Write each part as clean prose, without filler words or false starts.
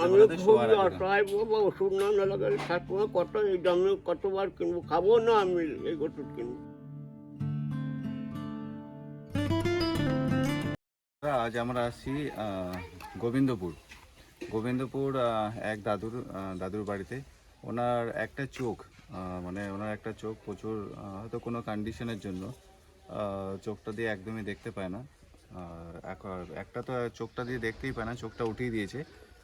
আমি খুব অসহায় বাবা, ওষুধ না লাগালে থাকবো না, কত এই দামে কতবার কিনবো, খাবো না আমি এই ওষুধ কিনবো। আজ আমরা আসছি গোবিন্দপুর গোবিন্দপুর এক দাদুর বাড়িতে। ওনার একটা চোখ মানে ওনার একটা চোখ প্রচুর হয়তো কোনো কন্ডিশনের জন্য চোখটা দিয়ে একদমই দেখতে পায় না। একটা তো চোখটা দিয়ে দেখতেই পায় না, চোখটা উঠিয়ে দিয়েছে,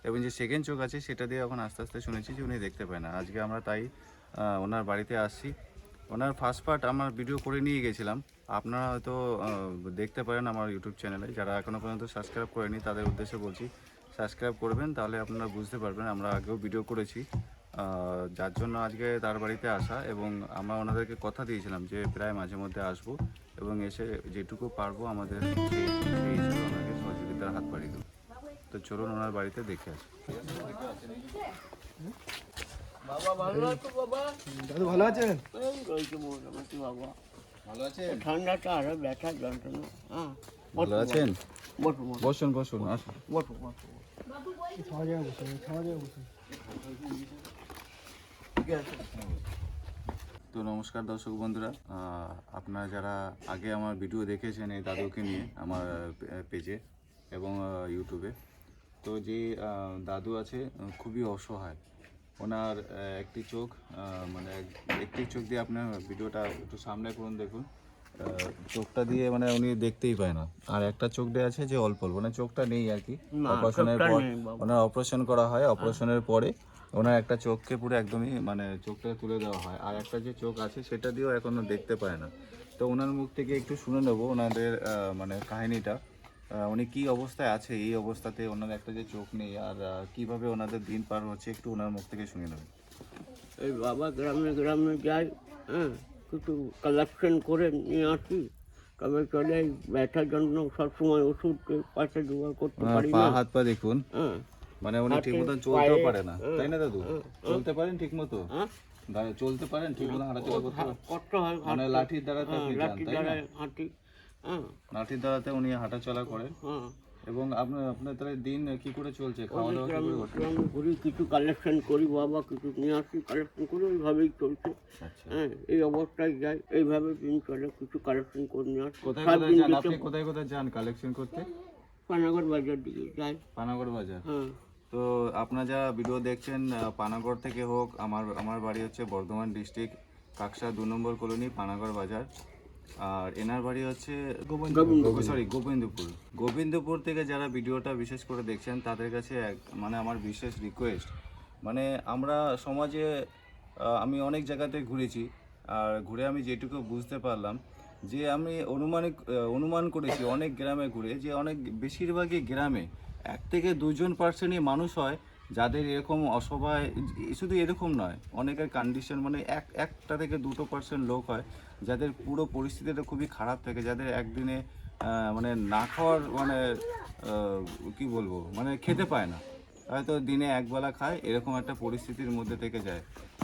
এবং যে সেকেন্ড চোখ আছে সেটা দিয়ে এখন আস্তে আস্তে শুনেছি যে উনি দেখতে পায় না। আজকে আমরা তাই ওনার বাড়িতে আসছি। ওনার ফার্স্ট পার্ট আমার ভিডিও করে নিয়ে গেছিলাম, আপনারা হয়তো দেখতে পারেন আমার ইউটিউব চ্যানেলে। যারা এখনও পর্যন্ত সাবস্ক্রাইব করেনি তাদের উদ্দেশ্যে বলছি সাবস্ক্রাইব করবেন, তাহলে আপনারা বুঝতে পারবেন। আমরা আগেও ভিডিও করেছি, যার জন্য আজকে তার বাড়িতে আসা, এবং আমরা ওনাদেরকে কথা দিয়েছিলাম যে প্রায় মাঝে মধ্যে আসবো এবং এসে যেটুকু পারবো আমাদের সেই হিসেবে ওনাকে সহযোগিতার হাত বাড়িয়ে দেবো। তো চলুন ওনার বাড়িতে দেখে আসি। বাবা ভালো আছো বাবা? দাদু ভালো আছেন? এই রয়েছে মোটামুটি বাবা। ভালো আছেন? ঠান্ডাটা আরো ব্যথা যন্ত্রণা। হ্যাঁ, ভালো আছেন? বসো বসুন বসুন, আসুন। বসো বসো। খাওয়া যাওয়া বসুন, খাওয়া যাওয়া বসুন। ঠিক আছে। তো নমস্কার দর্শক বন্ধুরা, আপনারা যারা আগে আমার ভিডিও দেখেছেন এই দাদুকে নিয়ে আমার পেজে এবং ইউটিউবে, তো যে দাদু আছে খুবই অসহায়। ওনার একটি চোখ মানে একটি চোখ দিয়ে আপনার ভিডিওটা একটু সামনে করুন, দেখুন চোখটা দিয়ে মানে উনি দেখতেই পায় না। আর একটা চোখ দিয়ে আছে যে অল্প অল্প, মানে চোখটা নেই আর কি। অপারেশনের পর ওনার অপারেশন করা হয়, অপারেশনের পরে ওনার একটা চোখকে পুরো একদমই মানে চোখটা তুলে দেওয়া হয়, আর একটা যে চোখ আছে সেটা দিয়েও এখনো দেখতে পায় না। তো ওনার মুখ থেকে একটু শুনে নেবো ওনাদের মানে কাহিনীটা, উনি কি অবস্থায় আছে, এই অবস্থাতে ওনার একটা যে চোখ নেই, আর কিভাবে ওনাদের দিন পার হচ্ছে একটু ওনার মুখ থেকে শুনে নেবেন। এই বাবা গ্রামে গ্রামে যাই, হ্যাঁ, কিছু কালেকশন করে নিয়ে আসি, তবে চলে এই ব্যথার জন্য সবসময় ওষুধ পাশে জোগাড় করতে পারি পা না। হাত পা দেখুন, হ্যাঁ, মানে উনি ঠিক মতন চলতেও পারে না, তাই না দাদু? চলতে পারেন ঠিক মতো? চলতে পারেন ঠিক মতো? হাঁটাচলা করতে পারেন? কষ্ট হয়, মানে লাঠির দ্বারাতে আপনি যান, লাঠি তাই না? দ্বারা হাঁটি। হ্যাঁ লাঠির দ্বারাতে উনি হাঁটাচলা করেন। হ্যাঁ। এবং আপনার তাহলে দিন কি করে চলছে, খাওয়া দাওয়া কি করে করছে? আমি ঘুরি, কিছু কালেকশন করি বাবা, কিছু নিয়ে আসি, কালেকশন করে ওইভাবেই চলছে। আচ্ছা, হ্যাঁ, এই অবস্থায় যাই, এইভাবে দিন চলে, কিছু কালেকশন করে নিয়ে আসি। কোথায় সাত কোথায় দিন যান যেতে আপনি, কোথায় কোথায় যান কালেকশন করতে? পানাগড় বাজার দিকে যাই। পানাগড় বাজার? হ্যাঁ। তো আপনারা যারা ভিডিও দেখছেন পানাগড় থেকে হোক, আমার বাড়ি হচ্ছে বর্ধমান ডিস্ট্রিক্ট কাকসা 2 নম্বর কলোনি পানাগড় বাজার, আর এনার বাড়ি হচ্ছে গোবিন্দপুর থেকে যারা ভিডিওটা বিশেষ করে দেখছেন তাদের কাছে মানে আমার বিশেষ রিকোয়েস্ট, মানে আমরা সমাজে আমি অনেক জায়গাতে ঘুরেছি, আর ঘুরে আমি যেটুকু বুঝতে পারলাম যে আমি অনুমান করেছি অনেক গ্রামে ঘুরে, যে অনেক বেশিরভাগই গ্রামে 1 থেকে 2% মানুষ হয় যাদের এরকম অসহায়। শুধু এরকম নয়, অনেকের কন্ডিশন মানে একটা থেকে 2% লোক হয় যাদের পুরো পরিস্থিতিটা খুবই খারাপ থাকে, যাদের একদিনে মানে না খাওয়ার মানে কি বলবো, মানে খেতে পায় না, হয়তো দিনে একবেলা খায়, এরকম একটা পরিস্থিতির মধ্যে থেকে যায়।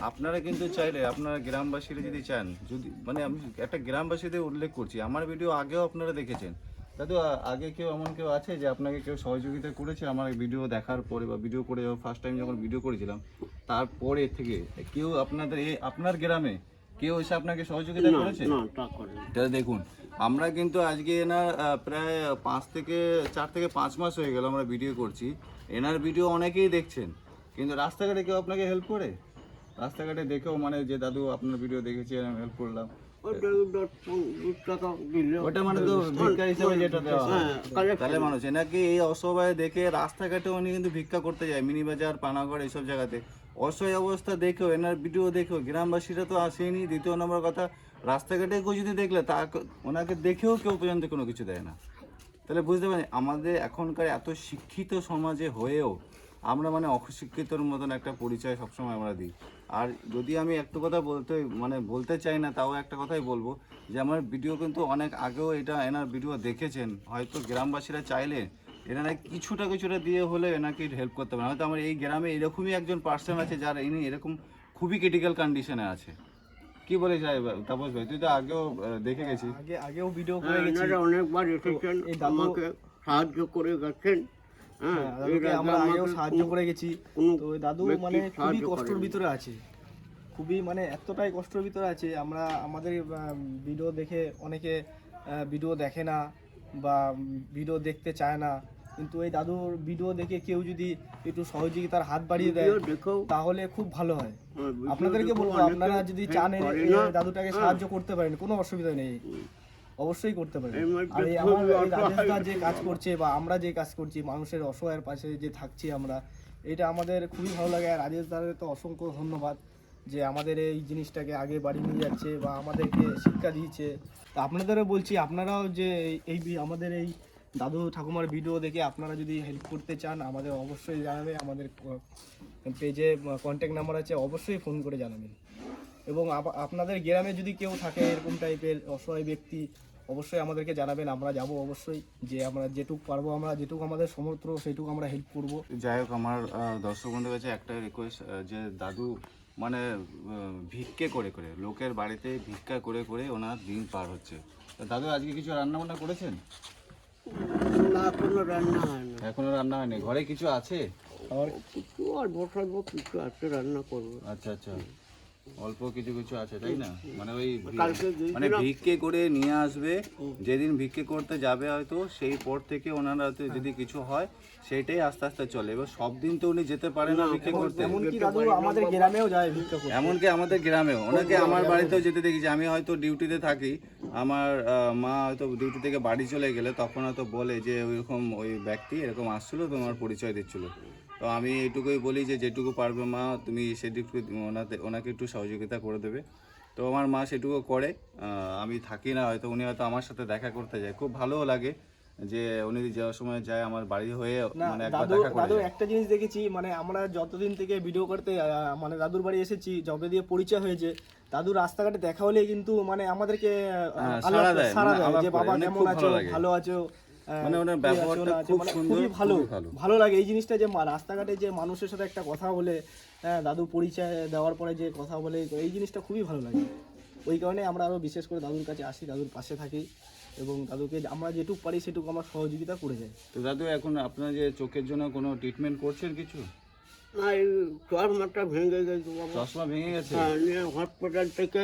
আপনারা কিন্তু চাইলে, আপনারা গ্রামবাসীরা যদি চান, যদি মানে আমি একটা গ্রামবাসীদের উল্লেখ করছি, আমার ভিডিও আগেও আপনারা দেখেছেন দাদু, আগে কেউ এমন কেউ আছে যে আপনাকে কেউ সহযোগিতা করেছে আমার ভিডিও দেখার পরে, বা ভিডিও করে ফার্স্ট টাইম যখন ভিডিও করেছিলাম তারপরে থেকে কেউ আপনার গ্রামে কেউ এসে আপনাকে সহযোগিতা করেছে? তাহলে দেখুন, আমরা কিন্তু আজকে এনার প্রায় 4 থেকে 5 মাস হয়ে গেল আমরা ভিডিও করছি, এনার ভিডিও অনেকেই দেখছেন, কিন্তু রাস্তাঘাটে কেউ আপনাকে হেল্প করে? রাস্তাঘাটে দেখেও মানে যে দাদু আপনার ভিডিও দেখেছি আমি হেল্প করলাম, ওটা মানে তো ভিক্ষা হিসেবে যেটা দেওয়া হয়। তাহলে মানুষ এনাকে এই অসহায় দেখে রাস্তাঘাটে উনি কিন্তু ভিক্ষা করতে যায়, মিনি বাজার, পানাগড় এইসব জায়গাতে অসহায় অবস্থা দেখেও, এনার ভিডিও দেখেও গ্রামবাসীরা তো আসেনি। দ্বিতীয় নম্বর কথা, রাস্তাঘাটে কেউ যদি দেখলে তা ওনাকে দেখেও কেউ পর্যন্ত কোনো কিছু দেয় না। তাহলে বুঝতে পারেন আমাদের এখনকার এত শিক্ষিত সমাজে হয়েও আমরা মানে অশিক্ষিতর মতন একটা পরিচয় সবসময় আমরা দিই। আর যদি আমি একটু কথা বলতে চাই না, তাও একটা কথাই বলবো যে আমার ভিডিও কিন্তু অনেক আগেও এনার ভিডিও দেখেছেন, হয়তো গ্রামবাসীরা চাইলে এনারা কিছুটা দিয়ে হলে এনাকে হেল্প করতে পারেন। হয়তো আমার এই গ্রামে এরকমই একজন পার্সন আছে যারা ইনি এরকম খুবই ক্রিটিক্যাল কন্ডিশনে আছে। কি বলে যায় তাপস ভাই, তুই তো আগেও দেখে গেছিস, আগেও ভিডিও করে গেছি, অনেকবার এসেছেন, আমাকে সাহায্য করে গেছেন। হ্যাঁ হ্যাঁ, এর দাদুকে আগে আমরা আগেও আমাকে সাহায্য করে গেছি। কোনো তো ওই দাদু ব্যক্তি মানে খুবই সাহায্য কষ্টের করেনি। ভিতরে আছে, খুবই মানে এতটাই কষ্টের ভিতরে আছে। আমরা আমাদের ভিডিও দেখে অনেকে ভিডিও দেখে না বা ভিডিও দেখতে চায় না, কিন্তু এই দাদুর ভিডিও দেখে কেউ যদি একটু সহযোগিতার হাত বাড়িয়ে দেয় ভিডিও দেখেও তাহলে খুব ভালো হয়। ভিডিও আপনাদেরকে দেখেও বলবো, অনেকে আপনারা যদি help চান করে এই না। দাদুটাকে হ্যাঁ। সাহায্য করতে পারেন, কোনো অসুবিধা নেই, অবশ্যই করতে পারেন। এর মধ্যে আর এই খুবই আমার এই অসহায় রাজেশ দা যে ব্যক্তি কাজ বাবা। করছে বা আমরা যে কাজ করছি, মানুষের অসহায়ের পাশে যে থাকছি আমরা, এটা আমাদের খুবই ভালো লাগে। আর রাজেশ দাকে তো অসংখ্য ধন্যবাদ যে আমাদের এই জিনিসটাকে আগে বাড়ি নিয়ে যাচ্ছে বা আমাদেরকে শিক্ষা দিয়েছে। তা আপনাদেরও বলছি, আপনারাও যে আমাদের এই দাদু ঠাকুমার ভিডিও দেখে আপনারা যদি হেল্প করতে চান, আমাদের অবশ্যই জানাবেন। আমাদের পেজে কন্ট্যাক্ট নাম্বার আছে, অবশ্যই ফোন করে জানাবেন। এবং আপনাদের গ্রামে যদি কেউ থাকে এরকম টাইপের অসহায় ব্যক্তি, অবশ্যই আমাদেরকে জানাবেন, আমরা যাব অবশ্যই। যে আমরা যেটুকু পারবো, আমরা যেটুকু আমাদের সমর্থ সেইটুকু আমরা হেল্প করব। যাই হোক, আমার দর্শক বন্ধুর কাছে একটাই রিকোয়েস্ট, যে দাদু মানে ভিক্ষে করে করে, লোকের বাড়িতে ভিক্ষা করে করে ওনার দিন পার হচ্ছে। তো দাদু আজকে কিছু রান্না বান্না করেছেন? না কোনো রান্না হয় না, এখনো রান্না হয়নি, ঘরে কিছু আছে? কিছু আর বসাবো, কিছু আছে রান্না করবো। আচ্ছা আচ্ছা, অল্প কিছু কিছু আছে তাই না? মানে ওই কালকে যেই মানে দিন- ভিক্ষে করে নিয়ে আসবে, যেদিন ভিক্ষে করতে যাবে হয়তো সেই পর থেকে ওনারা হয়তো যদি কিছু হয় সেইটাই আস্তে আস্তে চলে। এবার সব দিন তো উনি যেতে পারে না ভিক্ষে করতে। এমনকি দাদু আমাদের গ্রামেও যায় ভিক্ষা করতে। এমনকি আমাদের গ্রামেও ওনাকে আমার বাড়িতেও যেতে দেখেছি। আমি হয়তো ডিউটিতে থাকি, আমার মা হয়তো ডিউটি থেকে বাড়ি চলে গেলে তখন হয়তো বলে যে ওইরকম ওই ব্যক্তি এরকম আসছিল, তোমার পরিচয় দিচ্ছিল। তো আমি এইটুকুই বলি যে যেটুকু পারবে মা তুমি সেটুকু ওনাকে একটু সহযোগিতা করে দেবে। তো আমার মা সেটুকু করে। আমি থাকি না হয়তো, উনি হয়তো আমার সাথে দেখা করতে যায়, খুব ভালোও লাগে যে উনি যাওয়ার সময় যায় আমার বাড়ি হয়ে, না মানে একবার দাদু দেখা করে দাদু যায়। একটা জিনিস দেখেছি, মানে আমরা যতদিন থেকে ভিডিও করতে মানে দাদুর বাড়ি এসেছি, যবে দিয়ে পরিচয় হয়েছে, দাদু রাস্তাঘাটে দেখা হলে কিন্তু মানে আমাদেরকে সাড়া দেয়, সাড়া মানে দেয় আলাপ যে করে, বাবা মানে কেমন খুব আছো, ভালো লাগে। ভালো আছো, মানে ওনার কি আছো ব্যবহারটা না আছো, খুব মানে সুন্দর, খুবই ভালো খুবই ভালো। ভালো লাগে এই জিনিসটা, যে রাস্তাঘাটে যে মানুষের সাথে একটা কথা বলে, দাদু পরিচয় দেওয়ার পরে যে কথা বলে, এই জিনিসটা খুবই ভালো লাগে। ওই কারণে আমরা আরও বিশেষ করে দাদুর কাছে আসি, দাদুর পাশে থাকি এবং দাদুকে আমরা যেটুকু পারি সেটুকু আমরা সহযোগিতা করে যাই। তো দাদু এখন আপনার যে চোখের জন্য কোনো ট্রিটমেন্ট করছেন কিছু? না এই চশমাটা ভেঙে গেছে বাবা। চশমা ভেঙে গেছে? হ্যাঁ নিয়ে হসপিটাল থেকে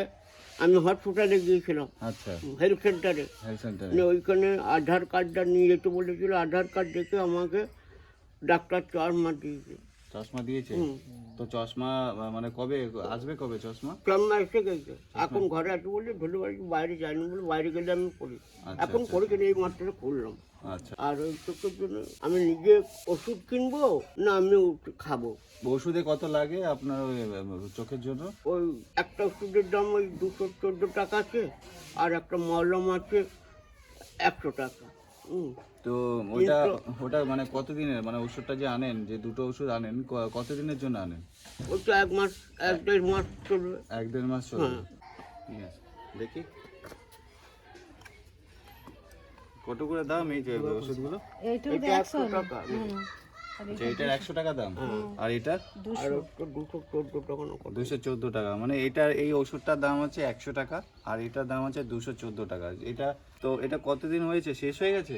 আমি হসপিটালে গিয়েছিলাম, আচ্ছা, হেলথ সেন্টারে। হেলথ সেন্টারে। নিয়ে ওইখানে আধার কার্ডটা নিয়ে যেতে বলেছিল, আধার কার্ড দেখে আমাকে ডাক্তার চশমা দিয়েছে। চশমা দিয়েছে? হুম। তো চশমা মানে কবে আসবে, কবে চশমা? চশমা এসে গেছে, এখন ঘরে আছে বলে ধরে বাড়ি বাইরে যাইনি বলে, বাইরে গেলে আমি করি। আচ্ছা, এখন আচ্ছা। করে কিনে এই মাত্র করলাম। আচ্ছা, আর ওই চোখের জন্য আমি নিজে ওষুধ কিনবো না আমি খাবো? ওষুধে কত লাগে আপনার ওই চোখের জন্য? ওই একটা ওষুধের দাম ওই 214 টাকা আছে, আর একটা মলম আছে 100 টাকা। তো ওটা ওটা মানে কতদিনের, মানে ওষুধটা যে আনেন, যে দুটো ওষুধ আনেন, কতদিনের জন্য আনেন? ওইটা 1 মাস 1-1.5 মাস চলবে। 1-1.5 মাস চলবে? হ্যাঁ। ঠিক আছে, দেখি কত করে দাম এই যে ওষুধগুলো? এটা 100 টাকা, আচ্ছা, এটার 100 টাকা দাম, আর এটার আর ওটা 214 টাকা না কত? 214 টাকা। মানে এটার এই ওষুধটার দাম হচ্ছে 100 টাকা আর এটার দাম হচ্ছে 214 টাকা। এটা তো এটা কতদিন হয়েছে, শেষ হয়ে গেছে?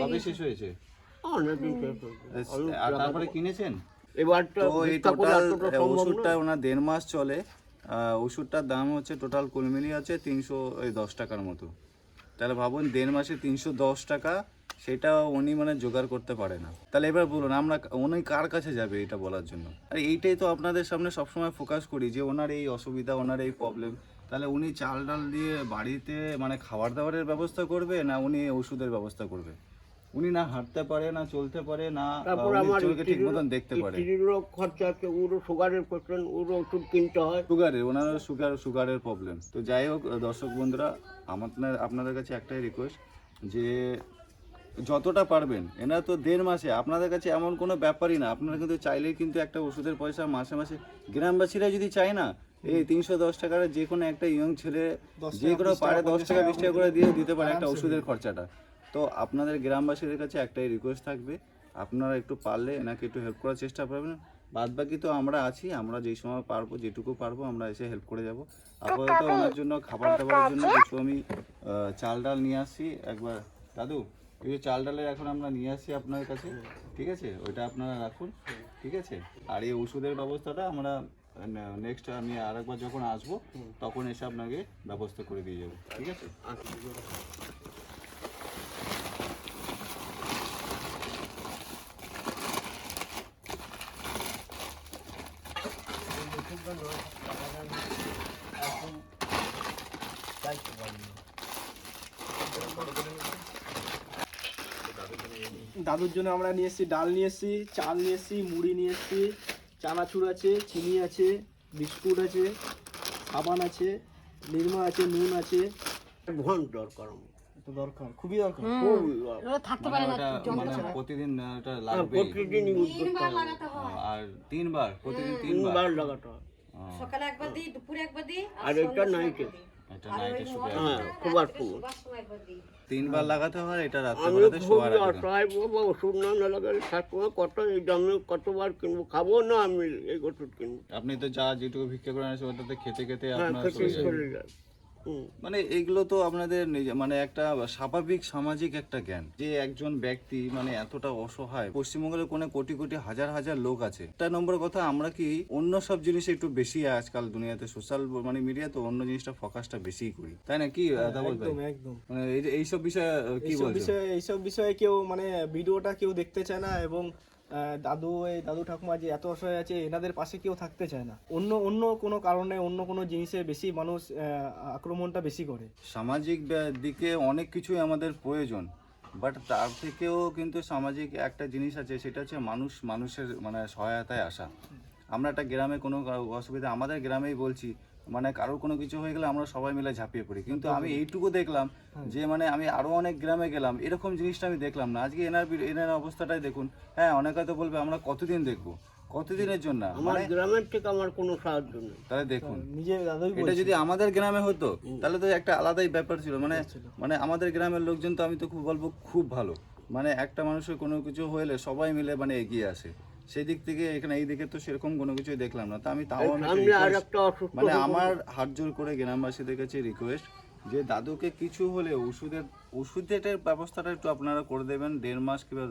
কবে শেষ হয়েছে? অনেকদিন শেষ হয়েছে। আর তারপরে কিনেছেন? এবারটা তো এই ভিক্ষা করে টোটাল এতটা সম্ভব না। ওষুধটা ওনার 1.5 মাস চলে। ওষুধটার দাম হচ্ছে টোটাল কুল মিলিয়ে আছে 310 টাকার মতো। তাহলে ভাবুন 1.5 মাসে 310 টাকা, সেটা উনি মানে জোগাড় করতে পারে না। তাহলে এবার বলুন আমরা উনি কার কাছে যাবে এটা বলার জন্য? আর এইটাই তো আপনাদের সামনে সবসময় ফোকাস করি যে ওনার এই অসুবিধা, ওনার এই প্রবলেম। তাহলে উনি চাল ডাল দিয়ে বাড়িতে মানে খাবার দাবারের ব্যবস্থা করবে না উনি ওষুধের ব্যবস্থা করবে? উনি না হাঁটতে পারে, না চলতে পারে, না তারপর উনি আমার চোখে ঠিক মতন দেখতে পারে। স্ত্রীরও খরচা আছে, ওরও সুগারের পেশেন্ট, ওরও ওষুধ কিনতে হয়। সুগারের, ওনার সুগারের প্রবলেম। তো যাই হোক দর্শক বন্ধুরা, আপনাদের কাছে একটাই রিকোয়েস্ট যে যতটা পারবেন, এনারা তো 1.5 মাসে, আপনাদের কাছে এমন কোনো ব্যাপারই না, আপনারা কিন্তু চাইলেই কিন্তু একটা ওষুধের পয়সা মাসে মাসে, গ্রামবাসীরা যদি চায় না, এই 310 টাকার যে কোনো একটা ইয়ং ছেলে যে কোনো পারে 10 টাকা 20 টাকা করে দিয়ে দিতে পারে একটা ওষুধের খরচাটা। তো আপনাদের গ্রামবাসীদের কাছে একটাই রিকোয়েস্ট থাকবে, আপনারা একটু পারলে এনাকে একটু হেল্প করার চেষ্টা করবেন। বাদ বাকি তো আমরা আছি, আমরা যেই সময় পারবো, যেটুকু পারবো আমরা এসে হেল্প করে যাব। আপাতত ওনার জন্য খাবার দাবারের জন্য কিছু আমি চাল ডাল নিয়ে আসছি। একবার দাদু এই যে চাল ডালের এখন আমরা নিয়ে আসছি আপনার কাছে, ঠিক আছে, ওইটা আপনারা রাখুন, ঠিক আছে। আর এই ওষুধের ব্যবস্থাটা আমরা নেক্সট আমি আরেকবার যখন আসবো তখন এসে আপনাকে ব্যবস্থা করে দিয়ে যাবো, ঠিক আছে। দাদুর জন্য আমরা নিয়ে এসেছি ডাল, নিয়ে এসেছি চাল, নিয়ে এসেছি মুড়ি, নিয়ে এসেছি চানাচুর আছে, চিনি আছে, বিস্কুট আছে, সাবান আছে, নিরমা আছে, নুন আছে। ঘন দরকার আমার। এটা দরকার, খুবই দরকার। খুবই দরকার। ওরা থাকতে পারে না মানে প্রতিদিন এটা লাগবে, প্রতিদিনই ইউজ করতে হবে। লাগাতে হয়। আর 3 বার, প্রতিদিন 3 বার। তিনবার লাগাতে হয়। সকালে একবার দিই, দুপুরে একবার দিই, আর এটা নাইটে। এটা নাইটে শুয়ে হ্যাঁ, শোবার সময়। শোবার সময় একবার দিই। 3 বার লাগাতে হয়, এটা আমি রাত্রেবেলাতে খুবই শোয়ার আগে। অসহায় বাবা, ওষুধ না লাগালে থাকবো না। কত এই দামে কতবার কিনবো, খাবো না আমি এই ওষুধ কিনবো। আপনি তো যা যেটুকু ভিক্ষা করে আনেছেন ওটাতে খেতে খেতে হ্যাঁ, আপনার খেতে শরীরে- চলে যায়। হুম। মানে এগুলো তো আপনাদের মানে একটা স্বাভাবিক সামাজিক একটা জ্ঞান যে একজন ব্যক্তি মানে এতটা অসহায়। পশ্চিমবঙ্গের কোনো কোটি কোটি হাজার হাজার লোক আছে। একটা নম্বর কথা, আমরা কি অন্য সব জিনিসে একটু বেশি আজকাল দুনিয়াতে সোশ্যাল মানে মিডিয়া তো অন্য জিনিসটা ফোকাসটা বেশিই করি, তাই না? কি দাবল ভাই? একদম একদম। মানে এইসব বিষয়ে কি বলছো? এইসব বিষয়ে কেউ মানে ভিডিওটা কেউ দেখতে চায় না, এবং দাদু ঠাকুমা যে এত অসহায় আছে এনাদের পাশে কেউ থাকতে চায় না। অন্য অন্য কোনো কারণে, অন্য কোনো জিনিসে বেশি মানুষ আক্রমণটা বেশি করে। সামাজিক দিকে অনেক কিছুই আমাদের প্রয়োজন, বাট তার থেকেও কিন্তু সামাজিক একটা জিনিস আছে, সেটা হচ্ছে মানুষের মানে সহায়তায় আসা। আমরা একটা গ্রামে কোনো অসুবিধা, আমাদের গ্রামেই বলছি, মানে কারোর কোনো কিছু হয়ে গেলে আমরা সবাই মিলে ঝাঁপিয়ে পড়ি। কিন্তু আমি এইটুকু দেখলাম যে মানে আমি আরো অনেক গ্রামে গেলাম, এরকম জিনিসটা আমি দেখলাম না। আজকে এনার অবস্থাটাই দেখুন। হ্যাঁ, অনেক হয়তো বলবে আমরা কতদিন দেখবো, কতদিনের জন্য? আমার মানে গ্রামের থেকে আমার কোনো সাহায্য নেই। তাহলে দেখুন, নিজের দাদুই এটা যদি আমাদের গ্রামে হতো তাহলে তো একটা আলাদাই ব্যাপার ছিল। মানে আমাদের গ্রামের লোকজন তো আমি তো খুব বলবো খুব ভালো। মানে একটা মানুষের কোনো কিছু হলে সবাই মিলে মানে এগিয়ে আসে। সেই দিক থেকে এখানে এই দিকে তো সেরকম কোনো কিছুই দেখলাম না। তা আমি তাও আমি সামনে আর একটা অসুস্থ মানে আমার হাত জোর করে গ্রামবাসীদের কাছে রিকোয়েস্ট যে দাদুকে কিছু হলে ওষুধের ব্যবস্থাটা একটু আপনারা করে দেবেন। 1.5 মাস কিংবা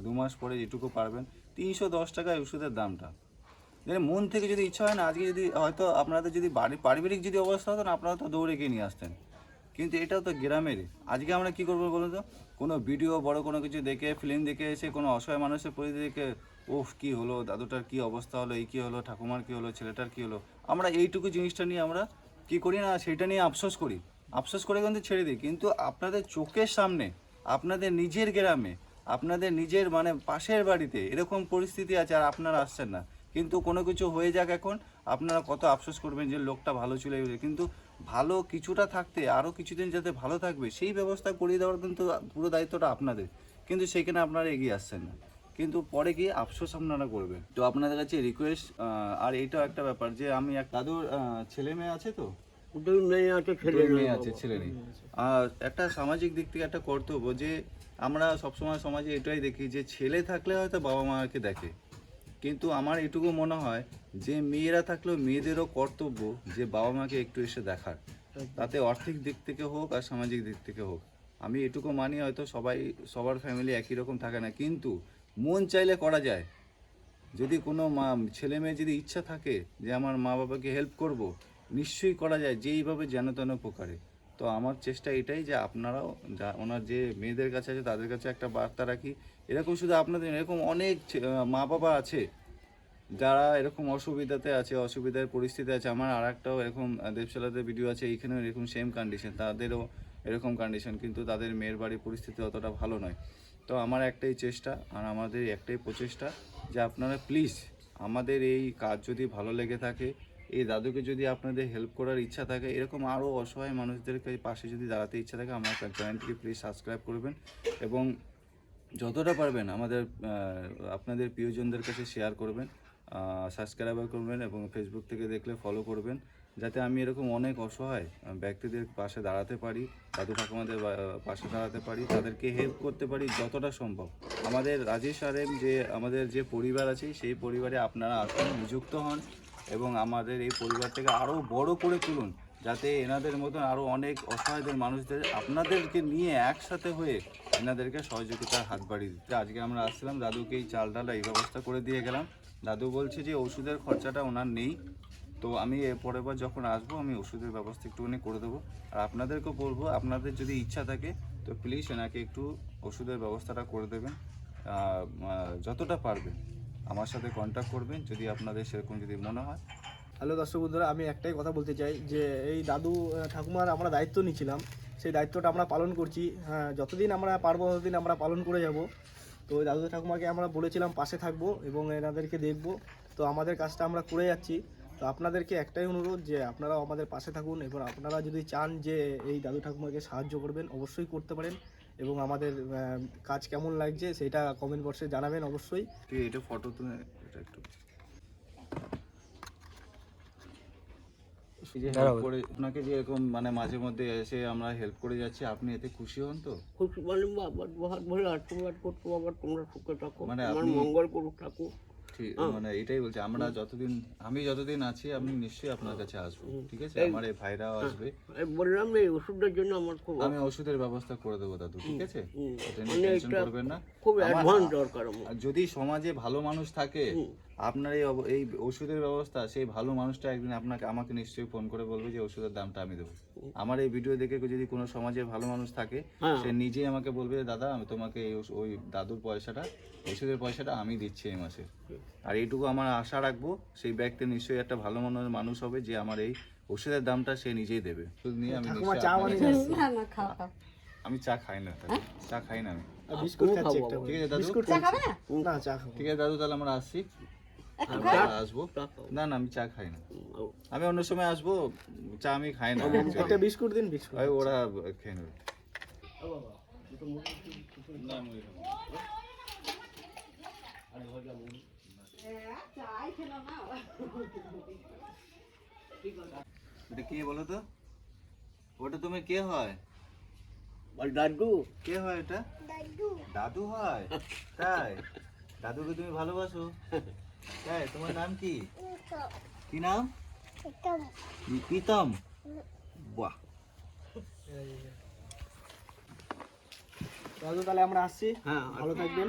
2 মাস পরে যেটুকু পারবেন। 310 টাকায় ওষুধের দামটা। মন থেকে যদি ইচ্ছা হয় না, আজকে যদি হয়তো আপনাদের যদি পারিবারিক যদি অবস্থা হতো না, আপনারা তো দৌড়ে গিয়ে নিয়ে আসতেন। কিন্তু এটাও তো গ্রামের। আজকে আমরা কি করবো বলুন তো? কোনো ভিডিও বড় কোনো কিছু দেখে, ফিল্ম দেখে এসে কোনো অসহায় মানুষের পরিস্থিতি দেখে ওফ কি হলো, দাদুটার কি অবস্থা হলো, এই কি হলো, ঠাকুমার কি হলো, ছেলেটার কি হলো, আমরা এইটুকু জিনিসটা নিয়ে আমরা কি করি না, সেটা নিয়ে আফসোস করি। আফসোস করে কিন্তু ছেড়ে দিই। কিন্তু আপনাদের চোখের সামনে, আপনাদের নিজের গ্রামে, আপনাদের নিজের মানে পাশের বাড়িতে এরকম পরিস্থিতি আছে আর আপনারা আসছেন না। কিন্তু কোনো কিছু হয়ে যাক, এখন আপনারা কত আফসোস করবেন যে লোকটা ভালো ছিল। কিন্তু ভালো কিছুটা থাকতে আরও কিছুদিন যাতে ভালো থাকবে সেই ব্যবস্থা করিয়ে দেওয়ার কিন্তু পুরো দায়িত্বটা আপনাদের। কিন্তু সেখানে আপনারা এগিয়ে আসছেন না, কিন্তু পরে গিয়ে আফসোস আপনারা করবেন। তো আপনাদের কাছে রিকোয়েস্ট। আর এইটাও একটা ব্যাপার যে আমি এক দাদুর ছেলে মেয়ে আছে, তো 2 মেয়ে আছে, ছেলে 2 নেই মেয়ে বাবা। আছে, ছেলে নেই। আর একটা সামাজিক দিক থেকে একটা কর্তব্য যে আমরা সবসময় সমাজে এটাই দেখি যে ছেলে থাকলে হয়তো বাবা মাকে দেখে, কিন্তু আমার এটুকু মনে হয় যে মেয়েরা থাকলেও মেয়েদেরও কর্তব্য যে বাবা মাকে একটু এসে দেখার, তাতে আর্থিক দিক থেকে হোক আর সামাজিক দিক থেকে হোক। আমি এটুকু মানি, হয়তো সবার ফ্যামিলি একই রকম থাকে না, কিন্তু মন চাইলে করা যায়। যদি কোনো ছেলে মেয়ে যদি ইচ্ছা থাকে যে আমার মা বাবাকে হেল্প করব, নিশ্চয়ই করা যায়, যেইভাবে যেন তেন প্রকারে। তো আমার চেষ্টা এটাই যে আপনারাও ওনার যে মেয়েদের কাছে আছে তাদের কাছে একটা বার্তা রাখি। এরকম শুধু আপনাদের, এরকম অনেক মা বাবা আছে যারা এরকম অসুবিধাতে আছে, অসুবিধার পরিস্থিতি আছে। আমার আর একটাও এরকম দেবশালাদের ভিডিও আছে, এইখানেও এরকম সেম কন্ডিশন, তাদেরও এরকম কন্ডিশন, কিন্তু তাদের মেয়ের বাড়ির পরিস্থিতি অতটা ভালো নয়। তো আমার একটাই চেষ্টা আর আমাদের একটাই প্রচেষ্টা যে আপনারা প্লিজ আমাদের এই কাজ যদি ভালো লেগে থাকে, এই দাদুকে যদি আপনাদের হেল্প করার ইচ্ছা থাকে, এরকম আরও অসহায় মানুষদের পাশে যদি দাঁড়াতে ইচ্ছা থাকে, আমার চ্যানেলটিকে প্লিজ সাবস্ক্রাইব করবেন এবং যতটা পারবেন আমাদের আপনাদের প্রিয়জনদের কাছে শেয়ার করবেন, সাবস্ক্রাইবার করবেন এবং ফেসবুক থেকে দেখলে ফলো করবেন, যাতে আমি এরকম অনেক অসহায় ব্যক্তিদের পাশে দাঁড়াতে পারি, দাদু ঠাকুমাদের পাশে দাঁড়াতে পারি, তাদেরকে হেল্প করতে পারি যতটা সম্ভব। আমাদের রাজেশ আরএম যে আমাদের যে পরিবার আছে, সেই পরিবারে আপনারা আসুন, নিযুক্ত হন এবং আমাদের এই পরিবারটাকে আরও বড় করে তুলুন, যাতে এনাদের মতন আরও অনেক অসহায়দের মানুষদের আপনাদেরকে নিয়ে একসাথে হয়ে এনাদেরকে সহযোগিতার হাত বাড়িয়ে দিতে আজকে আমরা আসছিলাম, দাদুকে এই চাল ডাল এই ব্যবস্থা করে দিয়ে গেলাম। দাদু বলছে যে ওষুধের খরচাটা ওনার নেই, তো আমি পরের বার যখন আসবো আমি ওষুধের ব্যবস্থা একটুখানি করে দেবো। আর আপনাদেরকেও বলবো, আপনাদের যদি ইচ্ছা থাকে তো প্লিজ এনাকে একটু ওষুধের ব্যবস্থাটা করে দেবেন। যতটা পারবেন আমার সাথে কন্ট্যাক্ট করবেন যদি আপনাদের সেরকম যদি মনে হয়। হ্যালো দর্শক বন্ধুরা, আমি একটাই কথা বলতে চাই যে এই দাদু ঠাকুমার আমরা দায়িত্ব নিয়েছিলাম, সেই দায়িত্বটা আমরা পালন করছি। হ্যাঁ, যতদিন আমরা পারবো ততদিন আমরা পালন করে যাব। তো ওই দাদু ঠাকুমাকে আমরা বলেছিলাম পাশে থাকবো এবং এনাদেরকে দেখবো, তো আমাদের কাজটা আমরা করে যাচ্ছি। তো আপনাদেরকে একটাই অনুরোধ যে আপনারাও আমাদের পাশে থাকুন, এবং আপনারা যদি চান যে এই দাদু ঠাকুমাকে সাহায্য করবেন অবশ্যই করতে পারেন, এবং আমাদের কাজ কেমন লাগছে সেটা কমেন্ট বক্সে জানাবেন অবশ্যই। তুই এটা ফটো তুলে এটা একটু এই যে help করে আপনাকে যে এরকম মানে মাঝে মধ্যে এসে আমরা হেল্প করে যাচ্ছি, আপনি এতে খুশি হন তো? খুশি মানে বাবার হাত ভরে আশীর্বাদ করতো, বাবার তোমরা সুখে থাকো, মানে আমার আপনি- মঙ্গল করুক থাকো। ঠিক, মানে এটাই বলছি, আমরা আমি যতদিন আছি আমি নিশ্চয়ই আপনার কাছে আসবো, ঠিক আছে? আমার এই ভাইরাও আসবে, এই বললাম এই ওষুধের জন্য আমার খুব আমি ওষুধের ব্যবস্থা করে দেবো দাদু, ঠিক আছে? এটা নিয়ে মানে টেনশন এটা করবেন না। খুব আমার- অ্যাডভান্স দরকার আমার। আর যদি সমাজে ভালো মানুষ থাকে, আপনার এই ওষুধের ব্যবস্থা, সেই ভালো মানুষটা একদিন আমাকে নিশ্চয়ই ফোন করে বলবে যে ওষুধের দামটা আমি দেবো। আমার এই ভিডিও দেখে যদি কোনো সমাজে ভালো মানুষ থাকে, হ্যাঁ। সে নিজেই আমাকে বলবে দাদা আমি তোমাকে ওই দাদুর পয়সাটা, ওষুধের পয়সাটা আমি দিচ্ছি এই মাসে। আর এইটুকু আমার আশা রাখবো সেই ব্যক্তি নিশ্চয়ই একটা ভালো মনের মানুষ হবে যে আমার এই ওষুধের দামটা সে নিজেই দেবে। ওষুধ নিয়ে আমি ঠাকুমা নিশ্চয়ই চা আপনার বানিয়ে কাছে- না না খাও খাও আমি চা খাই না দাদু, চা খাই না আমি। আর বিস্কুট খাচ্ছি একটা, ঠিক আছে দাদু, বিস্কুট চা খাচ্ছি। খাবে না না চা খাবো। ঠিক আছে দাদু, তাহলে আমরা আসছি, আমরা আসবো। চা খাও। না না আমি চা খাই না, আমি অন্য সময় আসবো, চা আমি খাই না। একটা বিস্কুট দিন, বিস্কুট। ওই ওরা খেয়ে নেবে। এটা কে বলো তো? ওটা তুমি কে হয়? বল দাদু, কে হয় এটা? দাদু হয়? তাই? দাদুকে তুমি ভালোবাসো? তাই? তোমার নাম কি? কি নাম? প্রীতম। বাহ, দাদু তাহলে আমরা আসছি, হ্যাঁ ভালো থাকবেন,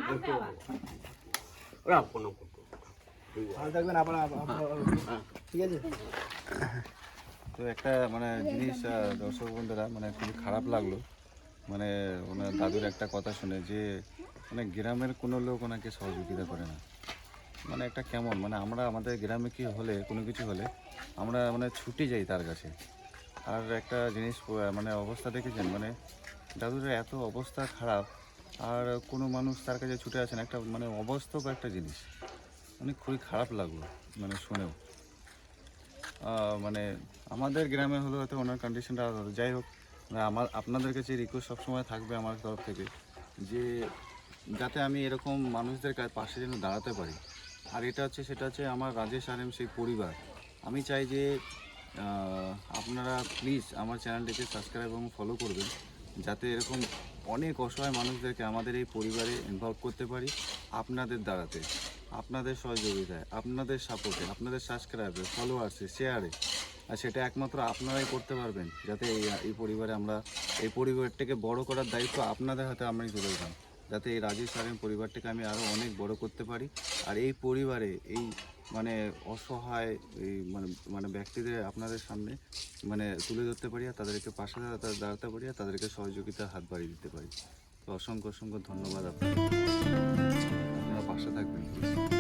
রাখো না করতো। ভালো থাকবেন আবার ঠিক আছে। তো একটা মানে জিনিস দর্শক বন্ধুরা, মানে খুবই খারাপ লাগলো মানে ওনার দাদুর একটা কথা শুনে, যে মানে গ্রামের কোনো লোক ওনাকে সহযোগিতা করে না। মানে একটা কেমন, মানে আমরা আমাদের গ্রামে কি হলে কোনো কিছু হলে আমরা মানে ছুটে যাই তার কাছে। আর একটা জিনিস মানে অবস্থা দেখেছেন, মানে দাদুর এত অবস্থা খারাপ আর কোনো মানুষ তার কাছে ছুটে আসেন, একটা মানে অবাস্তব একটা জিনিস, মানে খুবই খারাপ লাগলো মানে শুনেও। মানে আমাদের গ্রামে হলে হয়তো ওনার কন্ডিশনটা আলাদা হতো। যাই হোক, আমার আপনাদের কাছে রিকোয়েস্ট সবসময় থাকবে আমার তরফ থেকে, যে যাতে আমি এরকম মানুষদের পাশে যেন দাঁড়াতে পারি। আর সেটা হচ্ছে আমার রাজেশ আর সেই পরিবার। আমি চাই যে আপনারা প্লিজ আমার চ্যানেলটিকে সাবস্ক্রাইব এবং ফলো করবেন, যাতে এরকম অনেক অসহায় মানুষদেরকে আমাদের এই পরিবারে ইনভলভ করতে পারি, আপনাদের দ্বারাতে, আপনাদের সহযোগিতায়, আপনাদের সাপোর্টে, আপনাদের সাবস্ক্রাইবে, ফলোয়ার্সে, শেয়ারে। আর সেটা একমাত্র আপনারাই করতে পারবেন, যাতে এই পরিবারে আমরা এই পরিবারটাকে বড় করার দায়িত্ব আপনাদের হাতে আমি তুলে দিলাম, যাতে এই রাজেশ সারেন পরিবারটাকে আমি আরও অনেক বড় করতে পারি। আর এই পরিবারে এই মানে অসহায় এই মানে ব্যক্তিদের আপনাদের সামনে মানে তুলে ধরতে পারি, আর তাদেরকে পাশে দাঁড়াতে পারি, আর তাদেরকে সহযোগিতার হাত বাড়িয়ে দিতে পারি। তো অসংখ্য অসংখ্য ধন্যবাদ আপনারা পাশে থাকবেন।